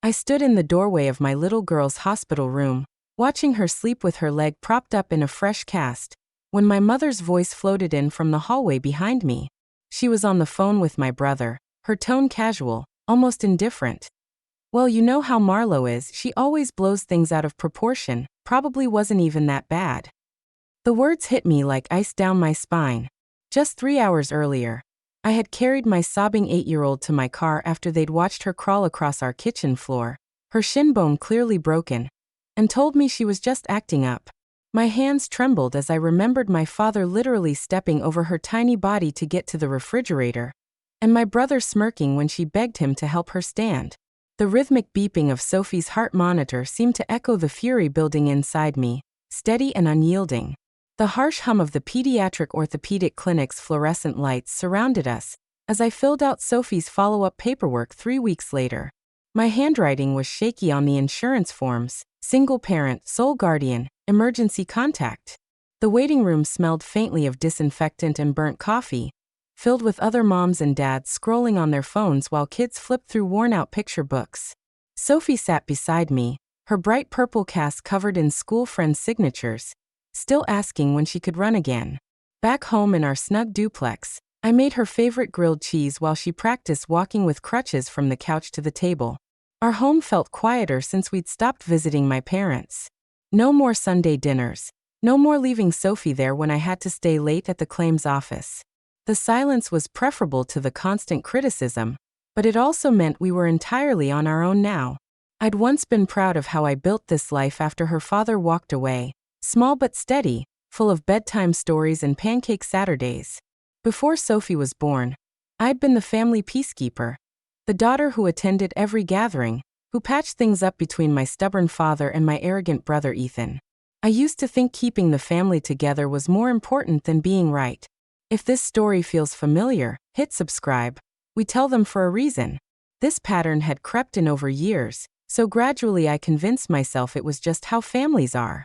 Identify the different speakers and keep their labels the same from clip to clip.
Speaker 1: I stood in the doorway of my little girl's hospital room, watching her sleep with her leg propped up in a fresh cast, when my mother's voice floated in from the hallway behind me. She was on the phone with my brother, her tone casual, almost indifferent. "Well, you know how Marlo is, she always blows things out of proportion, probably wasn't even that bad." The words hit me like ice down my spine. Just 3 hours earlier, I had carried my sobbing 8-year-old to my car after they'd watched her crawl across our kitchen floor, her shin bone clearly broken, and told me she was just acting up. My hands trembled as I remembered my father literally stepping over her tiny body to get to the refrigerator, and my brother smirking when she begged him to help her stand. The rhythmic beeping of Sophie's heart monitor seemed to echo the fury building inside me, steady and unyielding. The harsh hum of the pediatric orthopedic clinic's fluorescent lights surrounded us as I filled out Sophie's follow-up paperwork 3 weeks later. My handwriting was shaky on the insurance forms: single parent, sole guardian, emergency contact. The waiting room smelled faintly of disinfectant and burnt coffee, filled with other moms and dads scrolling on their phones while kids flipped through worn-out picture books. Sophie sat beside me, her bright purple cast covered in school friends' signatures, still asking when she could run again. Back home in our snug duplex, I made her favorite grilled cheese while she practiced walking with crutches from the couch to the table. Our home felt quieter since we'd stopped visiting my parents. No more Sunday dinners, no more leaving Sophie there when I had to stay late at the claims office. The silence was preferable to the constant criticism, but it also meant we were entirely on our own now. I'd once been proud of how I built this life after her father walked away, small but steady, full of bedtime stories and pancake Saturdays. Before Sophie was born, I'd been the family peacekeeper, the daughter who attended every gathering, who patched things up between my stubborn father and my arrogant brother Ethan. I used to think keeping the family together was more important than being right. If this story feels familiar, hit subscribe. We tell them for a reason. This pattern had crept in over years, so gradually I convinced myself it was just how families are.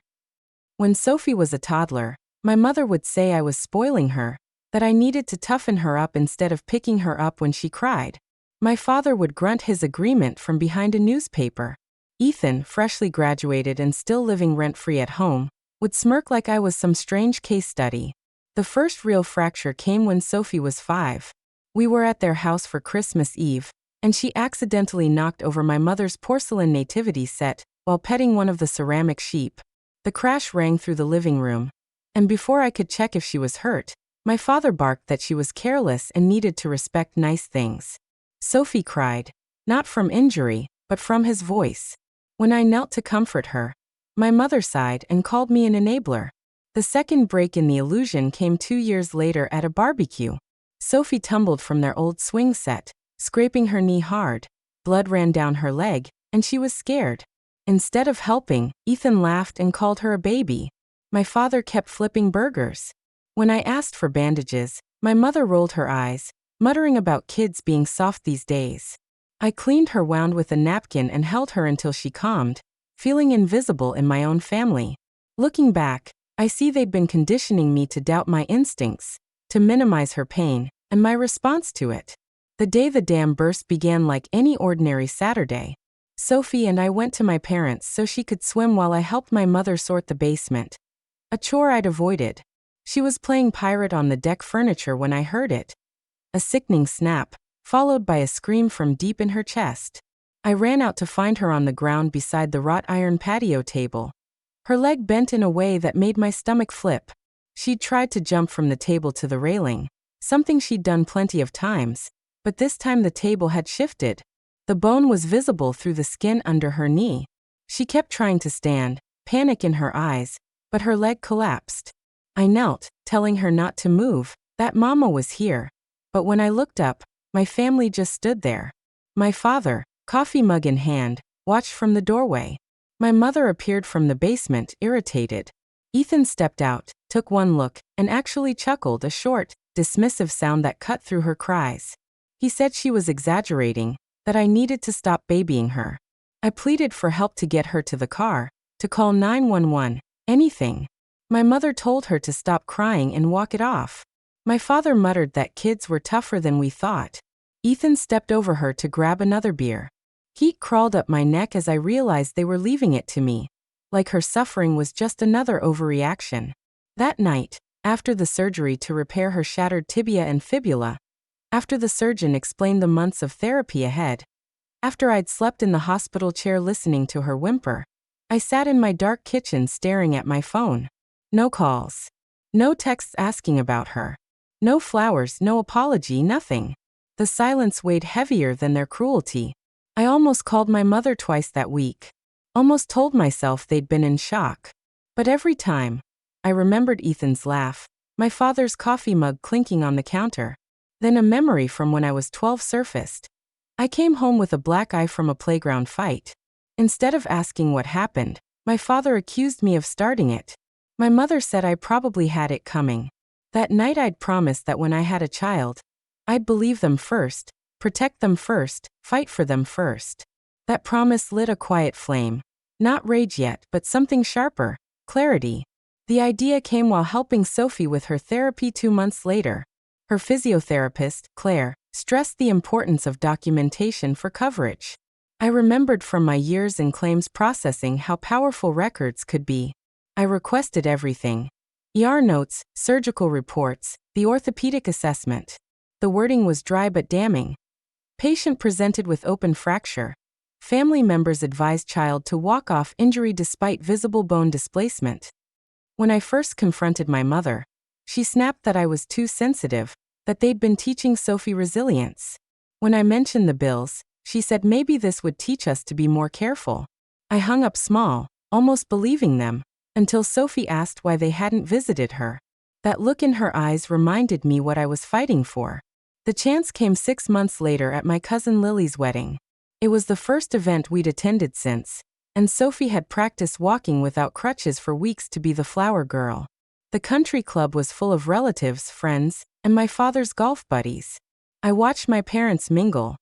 Speaker 1: When Sophie was a toddler, my mother would say I was spoiling her, that I needed to toughen her up instead of picking her up when she cried. My father would grunt his agreement from behind a newspaper. Ethan, freshly graduated and still living rent-free at home, would smirk like I was some strange case study. The first real fracture came when Sophie was 5. We were at their house for Christmas Eve, and she accidentally knocked over my mother's porcelain nativity set while petting one of the ceramic sheep. The crash rang through the living room, and before I could check if she was hurt, my father barked that she was careless and needed to respect nice things. Sophie cried, not from injury, but from his voice. When I knelt to comfort her, my mother sighed and called me an enabler. The second break in the illusion came 2 years later at a barbecue. Sophie tumbled from their old swing set, scraping her knee hard. Blood ran down her leg, and she was scared. Instead of helping, Ethan laughed and called her a baby. My father kept flipping burgers. When I asked for bandages, my mother rolled her eyes, muttering about kids being soft these days. I cleaned her wound with a napkin and held her until she calmed, feeling invisible in my own family. Looking back, I see they'd been conditioning me to doubt my instincts, to minimize her pain, and my response to it. The day the dam burst began like any ordinary Saturday. Sophie and I went to my parents so she could swim while I helped my mother sort the basement, a chore I'd avoided. She was playing pirate on the deck furniture when I heard it. A sickening snap, followed by a scream from deep in her chest. I ran out to find her on the ground beside the wrought iron patio table. Her leg bent in a way that made my stomach flip. She'd tried to jump from the table to the railing, something she'd done plenty of times, but this time the table had shifted. The bone was visible through the skin under her knee. She kept trying to stand, panic in her eyes, but her leg collapsed. I knelt, telling her not to move, that Mama was here. But when I looked up, my family just stood there. My father, coffee mug in hand, watched from the doorway. My mother appeared from the basement, irritated. Ethan stepped out, took one look, and actually chuckled, a short, dismissive sound that cut through her cries. He said she was exaggerating, that I needed to stop babying her. I pleaded for help to get her to the car, to call 911, anything. My mother told her to stop crying and walk it off. My father muttered that kids were tougher than we thought. Ethan stepped over her to grab another beer. Heat crawled up my neck as I realized they were leaving it to me. Like her suffering was just another overreaction. That night, after the surgery to repair her shattered tibia and fibula, after the surgeon explained the months of therapy ahead, after I'd slept in the hospital chair listening to her whimper, I sat in my dark kitchen staring at my phone. No calls. No texts asking about her. No flowers, no apology, nothing. The silence weighed heavier than their cruelty. I almost called my mother twice that week. Almost told myself they'd been in shock. But every time, I remembered Ethan's laugh, my father's coffee mug clinking on the counter. Then a memory from when I was 12 surfaced. I came home with a black eye from a playground fight. Instead of asking what happened, my father accused me of starting it. My mother said I probably had it coming. That night I'd promised that when I had a child, I'd believe them first, protect them first, fight for them first. That promise lit a quiet flame. Not rage yet, but something sharper, clarity. The idea came while helping Sophie with her therapy 2 months later. Her physiotherapist, Claire, stressed the importance of documentation for coverage. I remembered from my years in claims processing how powerful records could be. I requested everything. ER notes, surgical reports, the orthopedic assessment. The wording was dry but damning. Patient presented with open fracture. Family members advised child to walk off injury despite visible bone displacement. When I first confronted my mother, she snapped that I was too sensitive, that they'd been teaching Sophie resilience. When I mentioned the bills, she said maybe this would teach us to be more careful. I hung up small, almost believing them, until Sophie asked why they hadn't visited her. That look in her eyes reminded me what I was fighting for. The chance came 6 months later at my cousin Lily's wedding. It was the first event we'd attended since, and Sophie had practiced walking without crutches for weeks to be the flower girl. The country club was full of relatives, friends, and my father's golf buddies. I watched my parents mingle,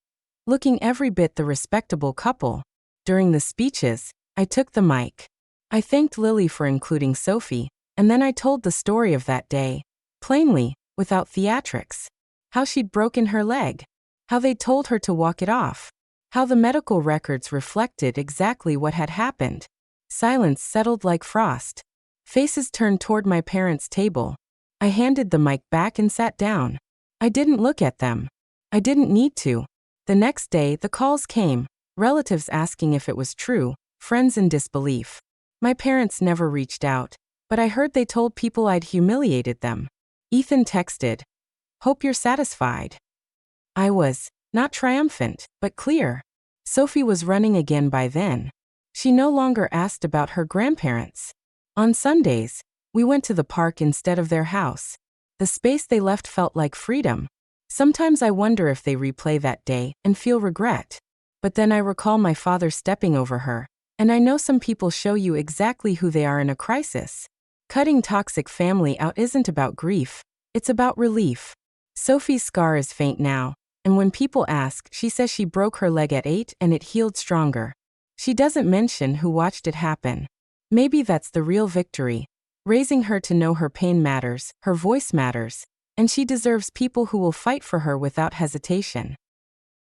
Speaker 1: looking every bit the respectable couple. During the speeches, I took the mic. I thanked Lily for including Sophie, and then I told the story of that day, plainly, without theatrics. How she'd broken her leg. How they'd told her to walk it off. How the medical records reflected exactly what had happened. Silence settled like frost. Faces turned toward my parents' table. I handed the mic back and sat down. I didn't look at them. I didn't need to. The next day, the calls came, relatives asking if it was true, friends in disbelief. My parents never reached out, but I heard they told people I'd humiliated them. Ethan texted, "Hope you're satisfied." I was, not triumphant, but clear. Sophie was running again by then. She no longer asked about her grandparents. On Sundays, we went to the park instead of their house. The space they left felt like freedom. Sometimes I wonder if they replay that day and feel regret. But then I recall my father stepping over her, and I know some people show you exactly who they are in a crisis. Cutting toxic family out isn't about grief, it's about relief. Sophie's scar is faint now, and when people ask, she says she broke her leg at 8 and it healed stronger. She doesn't mention who watched it happen. Maybe that's the real victory. Raising her to know her pain matters, her voice matters, and she deserves people who will fight for her without hesitation.